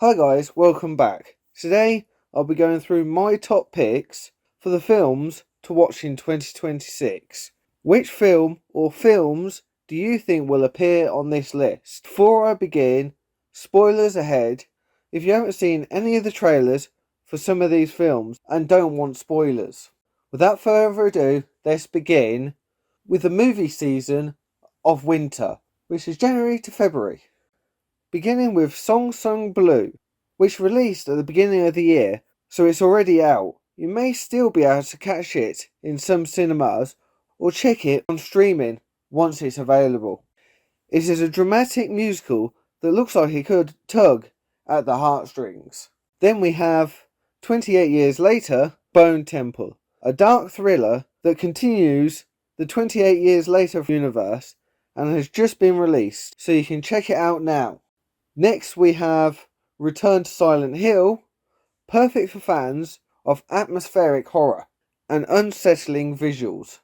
Hi guys, welcome back. Today I'll be going through my top picks for the films to watch in 2026. Which film or films do you think will appear on this list? Before I begin, spoilers ahead. If you haven't seen any of the trailers for some of these films and don't want spoilers. Without further ado, let's begin with the movie season of winter, which is January to February. Beginning with Song Sung Blue, which released at the beginning of the year, so it's already out. You may still be able to catch it in some cinemas or check it on streaming once it's available. It is a dramatic musical that looks like it could tug at the heartstrings. Then we have 28 Years Later, Bone Temple, a dark thriller that continues the 28 Years Later universe and has just been released, so you can check it out now. Next we have Return to Silent Hill, perfect for fans of atmospheric horror and unsettling visuals.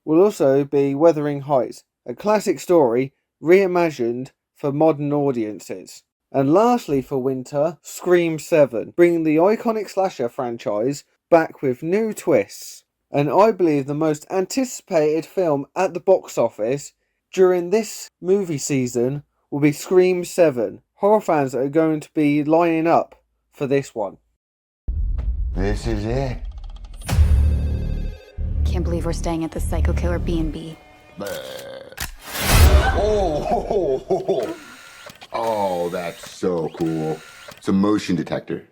Will also be Wuthering Heights, a classic story reimagined for modern audiences. And lastly for winter, Scream 7, bringing the iconic slasher franchise back with new twists. And I believe the most anticipated film at the box office during this movie season will be Scream 7. Horror fans are going to be lining up for this one. This is it. Can't believe we're staying at the Psycho Killer B&B. Oh, that's so cool. It's a motion detector.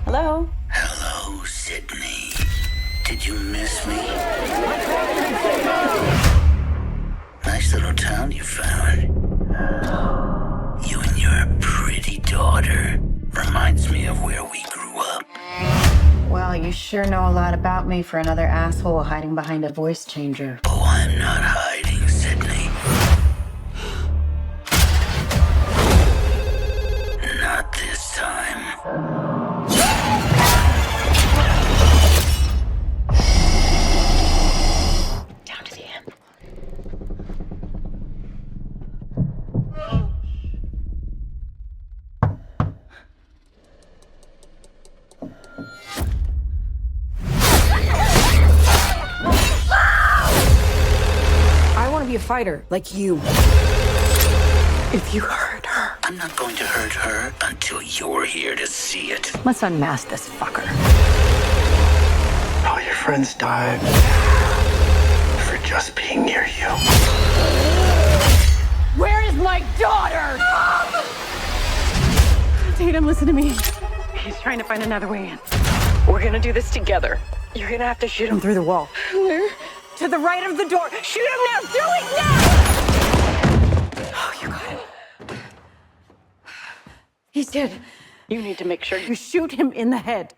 Hello? Hello, Sydney. Did you miss me? Nice little town you found. You and your pretty daughter. Reminds me of where we grew up. Well, you sure know a lot about me for another asshole hiding behind a voice changer. Oh, I'm not hiding, Sydney. Not this time. Down to the end. I want to be a fighter, like you. If you hurt her. I'm not going to hurt her until you're here to see it. Let's unmask this fucker. All your friends died for just being near you. Where is my daughter? Tatum, listen to me. He's trying to find another way in. We're gonna do this together. You're gonna have to shoot him through the wall. Where? To the right of the door. Shoot him now! Do it now! Oh, you got it. He's dead. You need to make sure you shoot him in the head.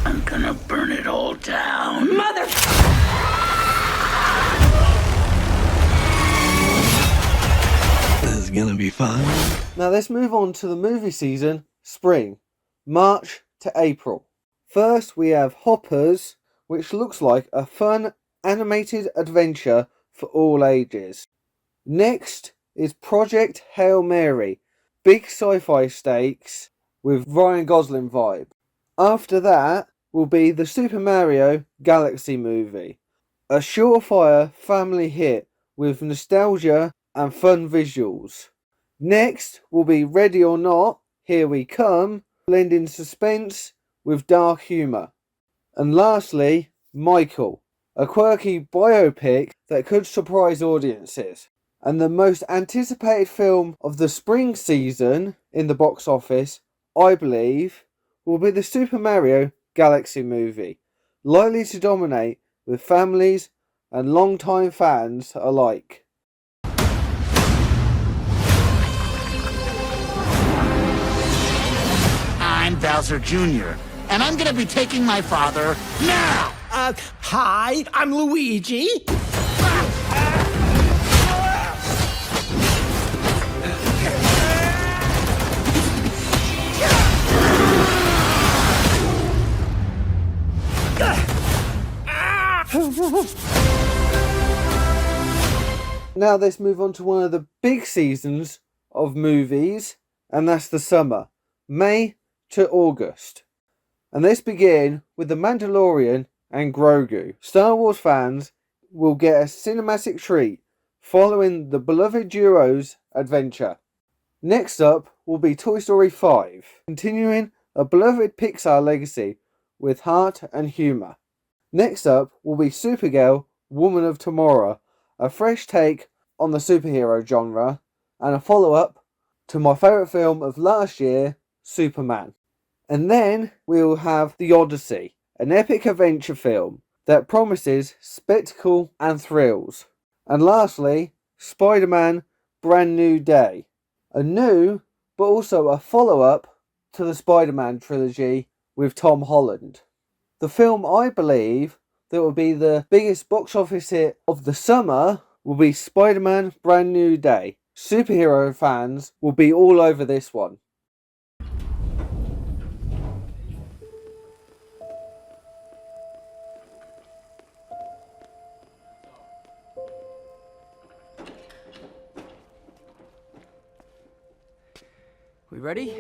I'm gonna burn it all down. Mother... This is gonna be fun. Now let's move on to the movie season, spring, March to April. First we have Hoppers, which looks like a fun animated adventure for all ages. Next is Project Hail Mary, big sci-fi stakes with Ryan Gosling vibe. After that will be the Super Mario Galaxy movie, a surefire family hit with nostalgia and fun visuals. Next will be Ready or Not, Here We Come, blending suspense with dark humour. And lastly, Michael, a quirky biopic that could surprise audiences. And the most anticipated film of the spring season in the box office, I believe, will be the Super Mario Galaxy movie, likely to dominate with families and long-time fans alike. I'm Bowser Jr., and I'm gonna be taking my father now! Hi, I'm Luigi. Now let's move on to one of the big seasons of movies, and that's the summer, May to August. And let's begin with The Mandalorian and Grogu. Star Wars fans will get a cinematic treat following the beloved duo's adventure. Next up will be Toy Story 5, continuing a beloved Pixar legacy with heart and humour. Next up will be Supergirl, Woman of Tomorrow, a fresh take on the superhero genre, and a follow-up to my favourite film of last year, Superman. And then we'll have The Odyssey, an epic adventure film that promises spectacle and thrills. And lastly, Spider-Man Brand New Day, a new but also a follow-up to the Spider-Man trilogy with Tom Holland. The film I believe that will be the biggest box office hit of the summer will be Spider-Man Brand New Day. Superhero fans will be all over this one. We ready?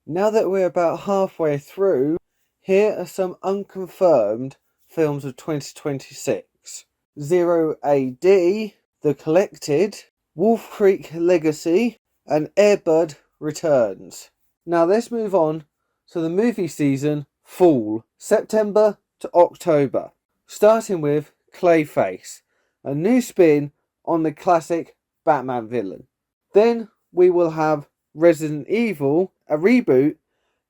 Now that we're about halfway through, here are some unconfirmed films of 2026. Zero AD, The Collected, Wolf Creek Legacy, and Air Bud Returns. Now let's move on to the movie season fall, September to October. Starting with Clayface, a new spin on the classic Batman villain. Then we will have Resident Evil, a reboot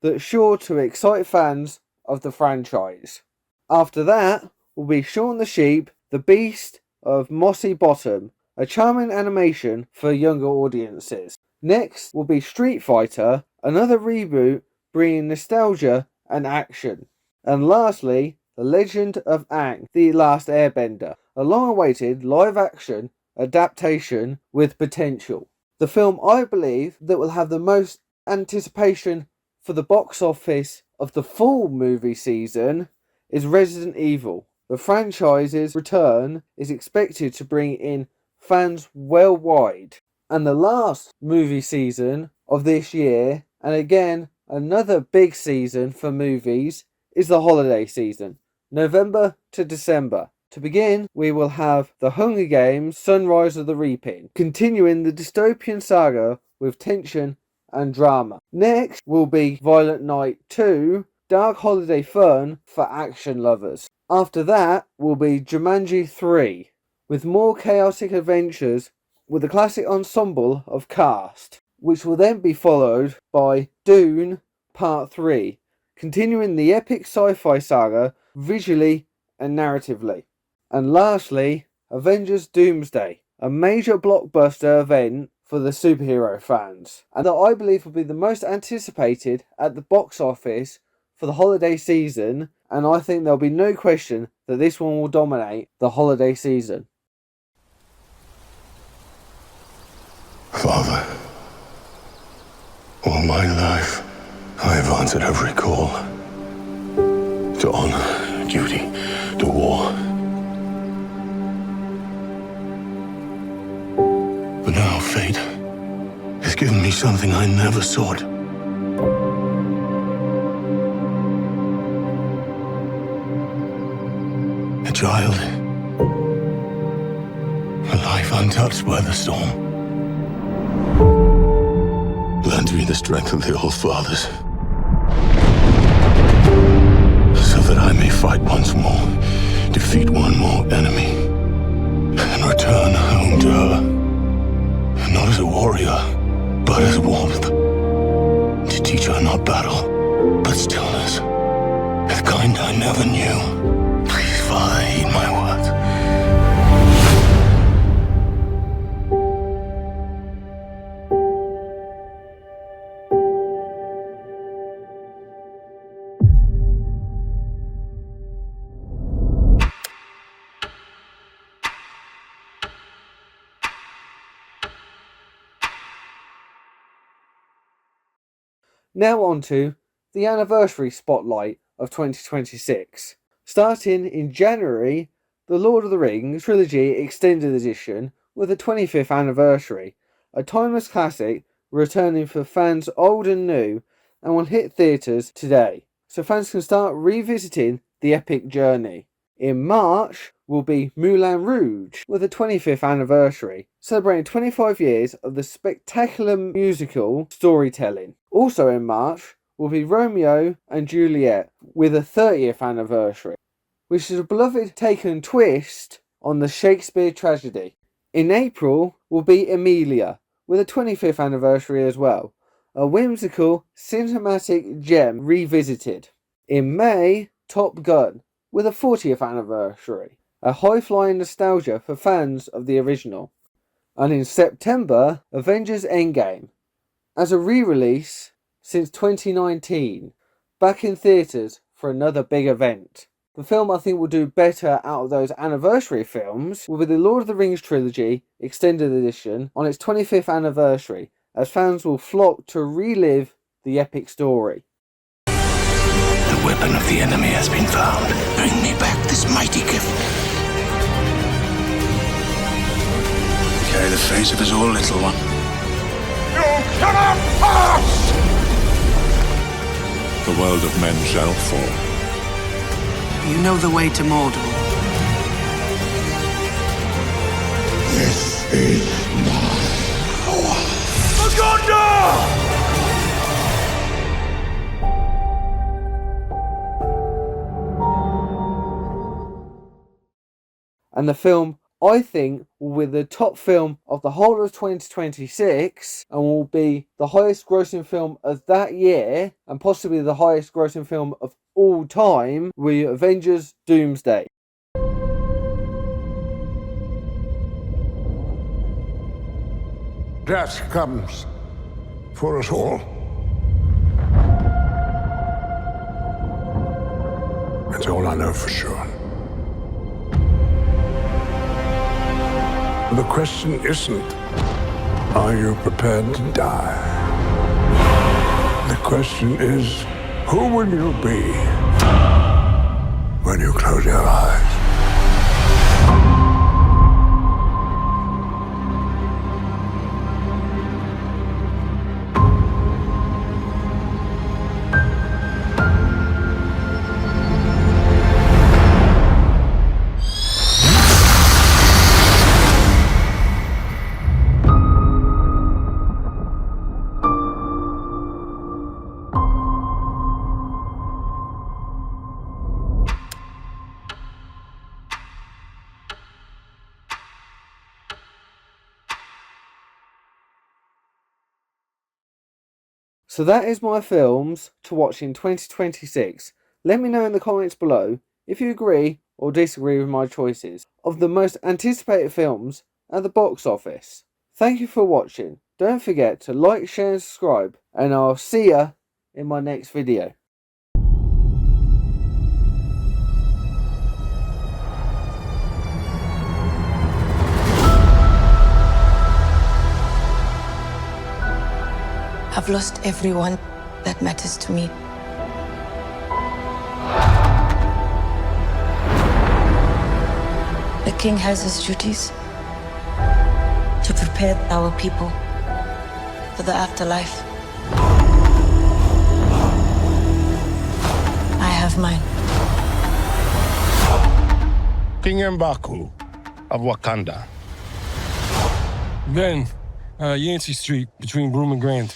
that's sure to excite fans of the franchise. After that will be Shaun the Sheep, the Beast of Mossy Bottom, a charming animation for younger audiences. Next will be Street Fighter, another reboot bringing nostalgia and action. And lastly, The Legend of Aang, The Last Airbender, a long-awaited live-action adaptation with potential. The film I believe that will have the most anticipation for the box office of the full movie season is Resident Evil. The franchise's return is expected to bring in fans worldwide. And the last movie season of this year, and again another big season for movies, is the holiday season, November to December. To begin, we will have The Hunger Games, Sunrise of the Reaping, continuing the dystopian saga with tension and drama. Next will be Violent Night 2, dark holiday fun for action lovers. After that will be Jumanji 3, with more chaotic adventures with a classic ensemble of cast, which will then be followed by Dune Part 3, continuing the epic sci-fi saga visually and narratively. And lastly, Avengers Doomsday, a major blockbuster event for the superhero fans, and that I believe will be the most anticipated at the box office for the holiday season, and I think there'll be no question that this one will dominate the holiday season. Father, all my life, I have answered every call. To honor, duty, to war. But now fate has given me something I never sought. A child. A life untouched by the storm. Lend me the strength of the old fathers, so that I may fight once more, defeat one more enemy, and return home to her. Not as a warrior, but as warmth. To teach her not battle, but stillness. The kind I never knew. Please, Father, heed my words. Now on to the anniversary spotlight of 2026. Starting in January, the Lord of the Rings Trilogy Extended Edition with the 25th anniversary, a timeless classic returning for fans old and new and will hit theatres today, so fans can start revisiting the epic journey. In March will be Moulin Rouge with the 25th anniversary, celebrating 25 years of the spectacular musical storytelling. Also in March will be Romeo and Juliet with a 30th anniversary, which is a beloved take and twist on the Shakespeare tragedy. In April will be Emilia with a 25th anniversary as well, a whimsical cinematic gem revisited. In May, Top Gun with a 40th anniversary, a high-flying nostalgia for fans of the original. And in September, Avengers Endgame, as a re-release since 2019, back in theatres for another big event. The film I think will do better out of those anniversary films will be the Lord of the Rings Trilogy Extended Edition on its 25th anniversary, as fans will flock to relive the epic story. The weapon of the enemy has been found. Bring me back this mighty gift. Carry the face of us all, little one. You cannot pass! The world of men shall fall. You know the way to Mordor. This is my hour. Maganda! And the film, I think, will be the top film of the whole of 2026 and will be the highest grossing film of that year and possibly the highest grossing film of all time with Avengers Doomsday. Death comes for us all. That's all I know for sure. The question isn't, are you prepared to die? The question is, who will you be when you close your eyes? So that is my films to watch in 2026. Let me know in the comments below if you agree or disagree with my choices of the most anticipated films at the box office. Thank you for watching. Don't forget to like, share and subscribe, and I'll see ya in my next video. I've lost everyone that matters to me. The king has his duties to prepare our people for the afterlife. I have mine. King M'Baku of Wakanda. Ben, Yancey Street between Broome and Grand.